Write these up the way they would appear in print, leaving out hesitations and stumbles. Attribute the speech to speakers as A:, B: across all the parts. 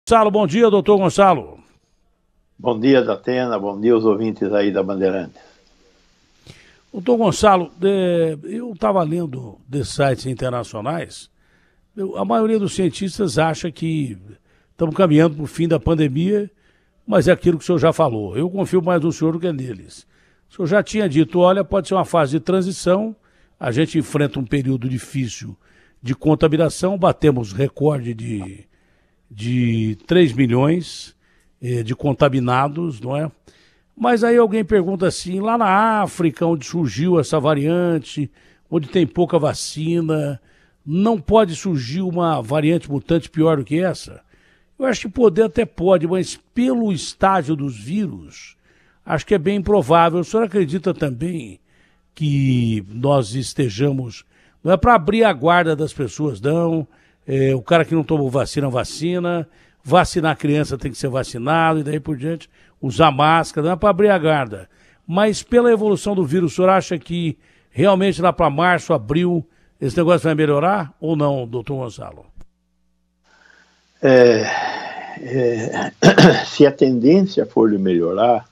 A: Gonçalo, bom dia, doutor Gonçalo.
B: Bom dia, Datena. Bom dia aos ouvintes aí da Bandeirantes.
A: Doutor Gonçalo, eu estava lendo de sites internacionais, a maioria dos cientistas acha que estamos caminhando para o fim da pandemia, mas é aquilo que o senhor já falou. Eu confio mais no senhor do que neles. O senhor já tinha dito, olha, pode ser uma fase de transição, a gente enfrenta um período difícil de contaminação, batemos recorde de 3 milhões de contaminados, não é? Mas aí alguém pergunta assim, lá na África, onde surgiu essa variante, onde tem pouca vacina, não pode surgir uma variante mutante pior do que essa? Eu acho que poder até pode, mas pelo estágio dos vírus, acho que é bem improvável. O senhor acredita também que nós estejamos... Não é para abrir a guarda das pessoas, não. O cara que não tomou vacina, vacina. Vacinar a criança tem que ser vacinado e daí por diante. Usar máscara, não é para abrir a guarda. Mas pela evolução do vírus, o senhor acha que realmente lá para março, abril, esse negócio vai melhorar ou não, doutor Gonçalo?
B: Se a tendência for de melhorar,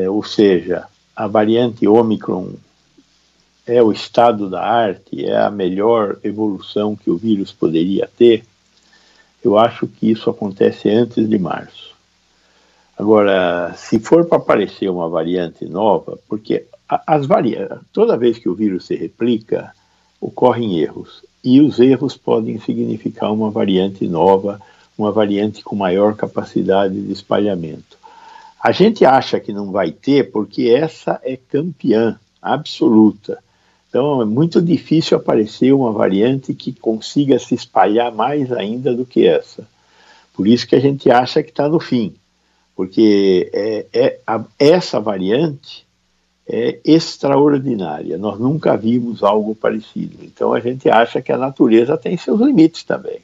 B: ou seja, a variante Ômicron é o estado da arte, é a melhor evolução que o vírus poderia ter, eu acho que isso acontece antes de março. Agora, se for para aparecer uma variante nova, porque toda vez que o vírus se replica, ocorrem erros. E os erros podem significar uma variante nova, uma variante com maior capacidade de espalhamento. A gente acha que não vai ter porque essa é campeã absoluta. Então é muito difícil aparecer uma variante que consiga se espalhar mais ainda do que essa. Por isso que a gente acha que está no fim. Porque essa variante é extraordinária. Nós nunca vimos algo parecido. Então a gente acha que a natureza tem seus limites também.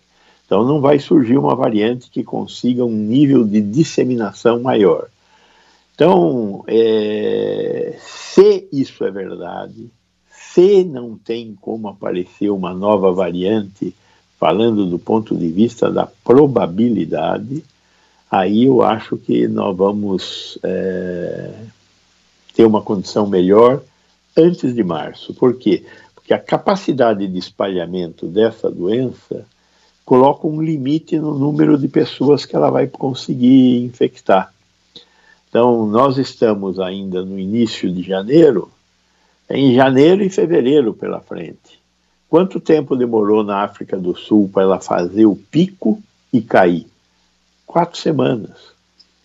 B: Então não vai surgir uma variante que consiga um nível de disseminação maior. Então, se isso é verdade, se não tem como aparecer uma nova variante, falando do ponto de vista da probabilidade, aí eu acho que nós vamos ter uma condição melhor antes de março. Por quê? Porque a capacidade de espalhamento dessa doença coloca um limite no número de pessoas que ela vai conseguir infectar. Então, nós estamos ainda no início de janeiro, em janeiro e fevereiro pela frente. Quanto tempo demorou na África do Sul para ela fazer o pico e cair? 4 semanas.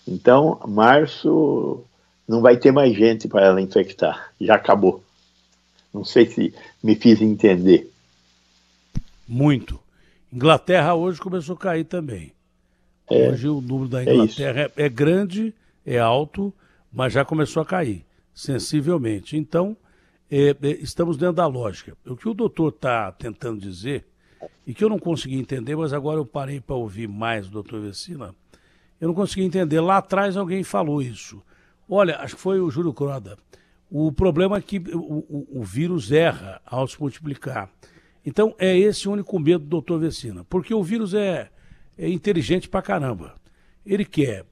B: Então, março não vai ter mais gente para ela infectar. Já acabou. Não sei se me fiz entender.
A: Muito. Inglaterra hoje começou a cair também. Hoje o número da Inglaterra é grande, é alto, mas já começou a cair, sensivelmente. Então, estamos dentro da lógica. O que o doutor está tentando dizer, e que eu não consegui entender, mas agora eu parei para ouvir mais o doutor Vecina, eu não consegui entender. Lá atrás alguém falou isso. Olha, acho que foi o Júlio Croda. O problema é que o vírus erra ao se multiplicar. Então, é esse o único medo do doutor Vecina. Porque o vírus é inteligente pra caramba. Ele quer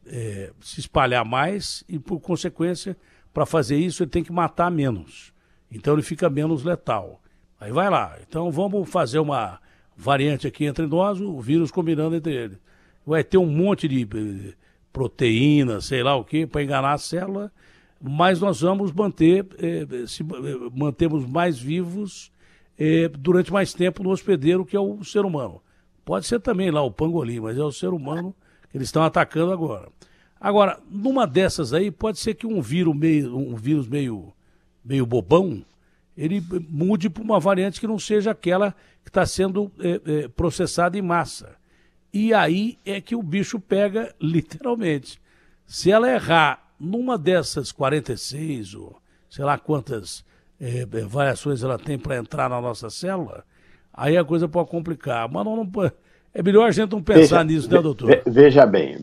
A: se espalhar mais e, por consequência, para fazer isso, ele tem que matar menos. Então, ele fica menos letal. Aí vai lá. Então, vamos fazer uma variante aqui entre nós, o vírus combinando entre eles. Vai ter um monte de proteína, sei lá o quê, para enganar a célula, mas nós vamos mantemos mais vivos durante mais tempo no hospedeiro, que é o ser humano. Pode ser também lá o pangolim, mas é o ser humano que eles estão atacando agora. Agora, numa dessas aí, pode ser que um vírus meio bobão, ele mude para uma variante que não seja aquela que está sendo processada em massa. E aí é que o bicho pega literalmente. Se ela errar numa dessas 46, ou sei lá quantas variações ela tem para entrar na nossa célula, aí a coisa pode complicar. Mas é melhor a gente não pensar nisso, né, doutor?
B: Veja bem.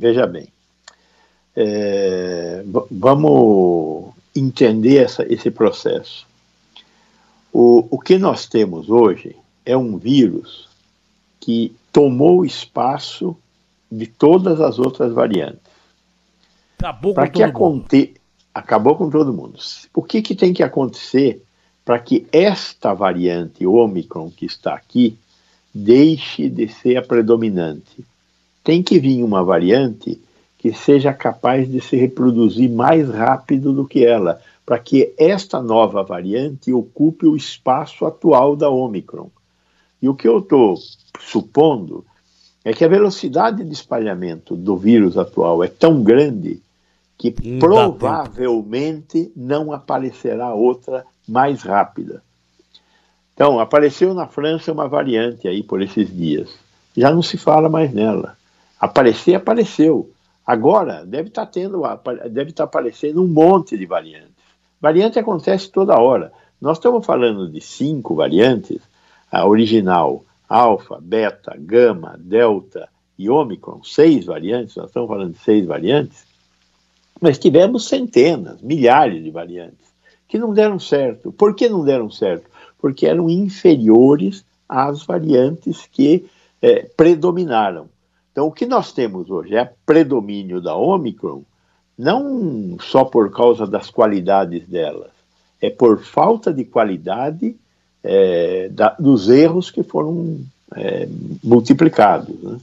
B: Vamos entender esse processo. O que nós temos hoje é um vírus que tomou espaço de todas as outras variantes.
A: Acabou com todo mundo.
B: Acabou com todo mundo. O que tem que acontecer para que esta variante Ômicron que está aqui deixe de ser a predominante? Tem que vir uma variante que seja capaz de se reproduzir mais rápido do que ela, para que esta nova variante ocupe o espaço atual da Ômicron. E o que eu estou supondo é que a velocidade de espalhamento do vírus atual é tão grande que provavelmente não aparecerá outra mais rápida. Então, apareceu na França uma variante aí por esses dias. Já não se fala mais nela. Apareceu. Agora, deve estar aparecendo um monte de variantes. Variante acontece toda hora. Nós estamos falando de 5 variantes, a original, alfa, beta, gama, delta e ômicron, 6 variantes, nós estamos falando de 6 variantes, mas tivemos centenas, milhares de variantes que não deram certo. Por que não deram certo? Porque eram inferiores às variantes que predominaram. Então, o que nós temos hoje é predomínio da Ômicron, não só por causa das qualidades delas, é por falta de qualidade dos erros que foram multiplicados, né?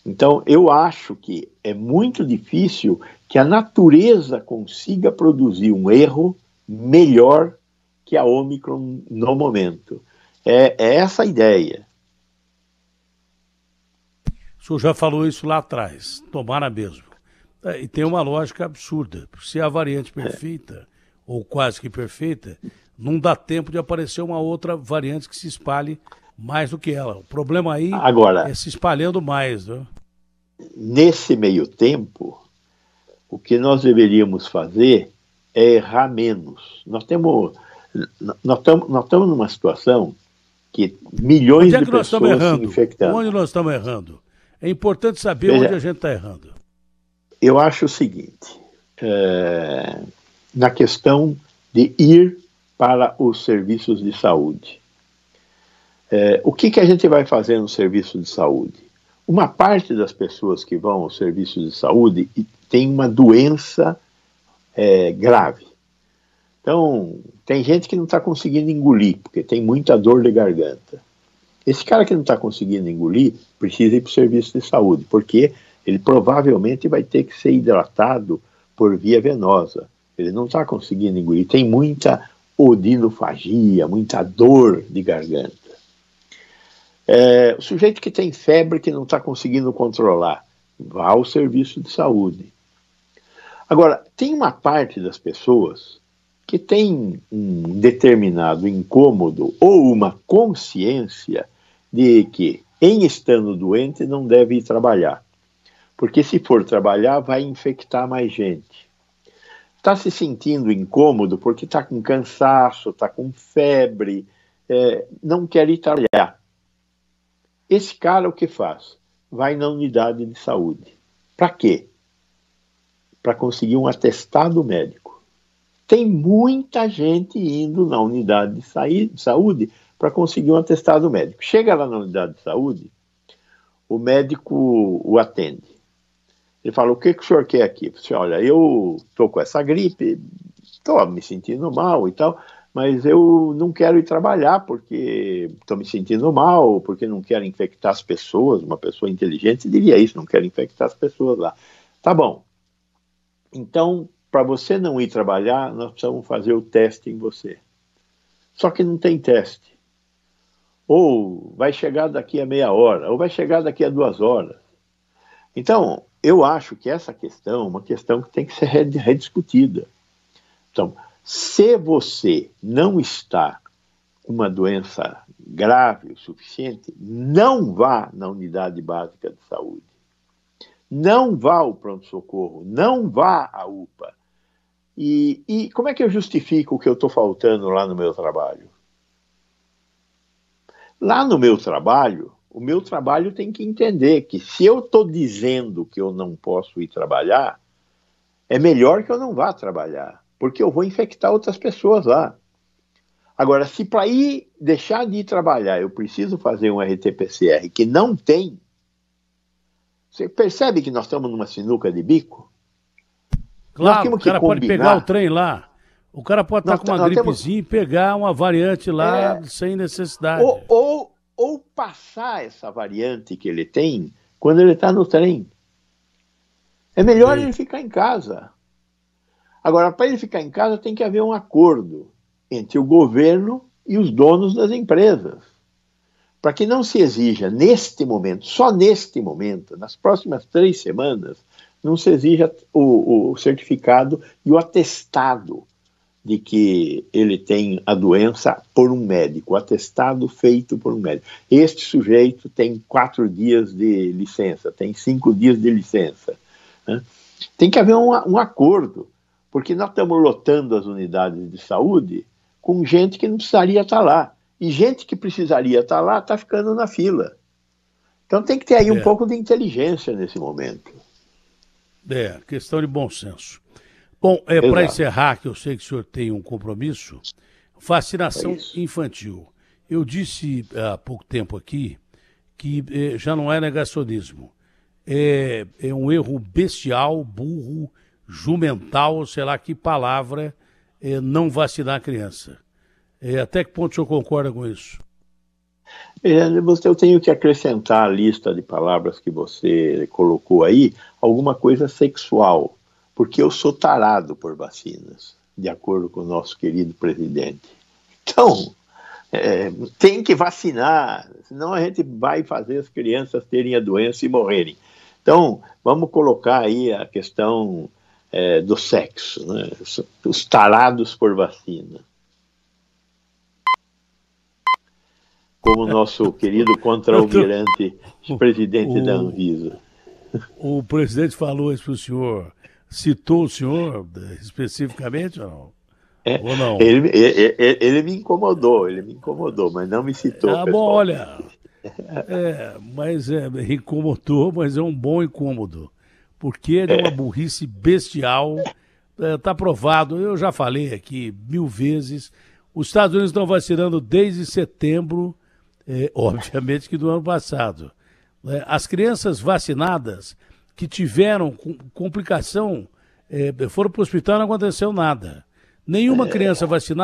B: Então, eu acho que é muito difícil que a natureza consiga produzir um erro melhor que a Ômicron no momento. É essa a ideia.
A: O senhor já falou isso lá atrás, tomara mesmo. E tem uma lógica absurda. Se a variante perfeita, ou quase que perfeita, não dá tempo de aparecer uma outra variante que se espalhe mais do que ela. O problema aí é se espalhando mais, né?
B: Nesse meio tempo, o que nós deveríamos fazer é errar menos. Nós estamos numa situação que milhões de pessoas se infectando.
A: Onde nós estamos errando? É importante saber onde a gente está errando.
B: Eu acho o seguinte, na questão de ir para os serviços de saúde. O que a gente vai fazer no serviço de saúde? Uma parte das pessoas que vão ao serviço de saúde tem uma doença grave. Então, tem gente que não está conseguindo engolir, porque tem muita dor de garganta. Esse cara que não está conseguindo engolir precisa ir para o serviço de saúde, porque ele provavelmente vai ter que ser hidratado por via venosa. Ele não está conseguindo engolir, tem muita odinofagia, muita dor de garganta. O sujeito que tem febre que não está conseguindo controlar, vá ao serviço de saúde. Agora, tem uma parte das pessoas que tem um determinado incômodo ou uma consciência de que, em estando doente, não deve ir trabalhar. Porque se for trabalhar, vai infectar mais gente. Está se sentindo incômodo porque está com cansaço, está com febre, não quer ir trabalhar. Esse cara o que faz? Vai na unidade de saúde. Para quê? Para conseguir um atestado médico. Tem muita gente indo na unidade de saúde para conseguir um atestado médico. Chega lá na unidade de saúde, o médico o atende. Ele fala, o que o senhor quer aqui? Você olha, eu estou com essa gripe, estou me sentindo mal e tal, mas eu não quero ir trabalhar porque estou me sentindo mal, porque não quero infectar as pessoas. Uma pessoa inteligente diria isso, não quero infectar as pessoas lá. Tá bom. Então, para você não ir trabalhar, nós precisamos fazer o teste em você. Só que não tem teste. Ou vai chegar daqui a meia hora, ou vai chegar daqui a 2 horas. Então, eu acho que essa questão é uma questão que tem que ser rediscutida. Então, se você não está com uma doença grave o suficiente, não vá na unidade básica de saúde. Não vá ao pronto-socorro, não vá à UPA. E como é que eu justifico o que eu estou faltando lá no meu trabalho? Lá no meu trabalho, o meu trabalho tem que entender que se eu estou dizendo que eu não posso ir trabalhar, é melhor que eu não vá trabalhar, porque eu vou infectar outras pessoas lá. Agora, se para deixar de ir trabalhar, eu preciso fazer um RT-PCR que não tem, Você percebe que nós estamos numa sinuca de bico?
A: Claro, o cara pode pegar o trem lá. O cara pode estar com uma gripezinha e pegar uma variante lá sem necessidade.
B: Ou passar essa variante que ele tem quando ele está no trem. É melhor ele ficar em casa. Agora, para ele ficar em casa, tem que haver um acordo entre o governo e os donos das empresas. Para que não se exija neste momento, só neste momento, nas próximas 3 semanas, não se exija o certificado e o atestado de que ele tem a doença por um médico, o atestado feito por um médico. Este sujeito tem 4 dias de licença, tem 5 dias de licença. Né? Tem que haver um acordo, porque nós estamos lotando as unidades de saúde com gente que não precisaria estar lá. E gente que precisaria estar lá está ficando na fila. Então tem que ter aí um pouco de inteligência nesse momento.
A: Questão de bom senso. Bom, para encerrar, que eu sei que o senhor tem um compromisso, vacinação infantil. Eu disse há pouco tempo aqui que já não é negacionismo. É um erro bestial, burro, jumental, sei lá que palavra, não vacinar a criança. Até que ponto o senhor concorda com isso?
B: Eu tenho que acrescentar à lista de palavras que você colocou aí alguma coisa sexual, porque eu sou tarado por vacinas, de acordo com o nosso querido presidente. Então, tem que vacinar, senão a gente vai fazer as crianças terem a doença e morrerem. Então, vamos colocar aí a questão do sexo, né? Os tarados por vacina. Como o nosso querido contra-almirante, presidente da Anvisa.
A: O presidente falou isso para o senhor, citou o senhor especificamente ou não? Ou não?
B: Ele me incomodou, mas não me citou.
A: Bom, olha, mas incomodou, mas é um bom incômodo, porque é uma burrice bestial, está provado, eu já falei aqui 1000 vezes, os Estados Unidos estão vacinando desde setembro, obviamente que do ano passado. As crianças vacinadas que tiveram complicação foram para o hospital e não aconteceu nada. Nenhuma criança vacinada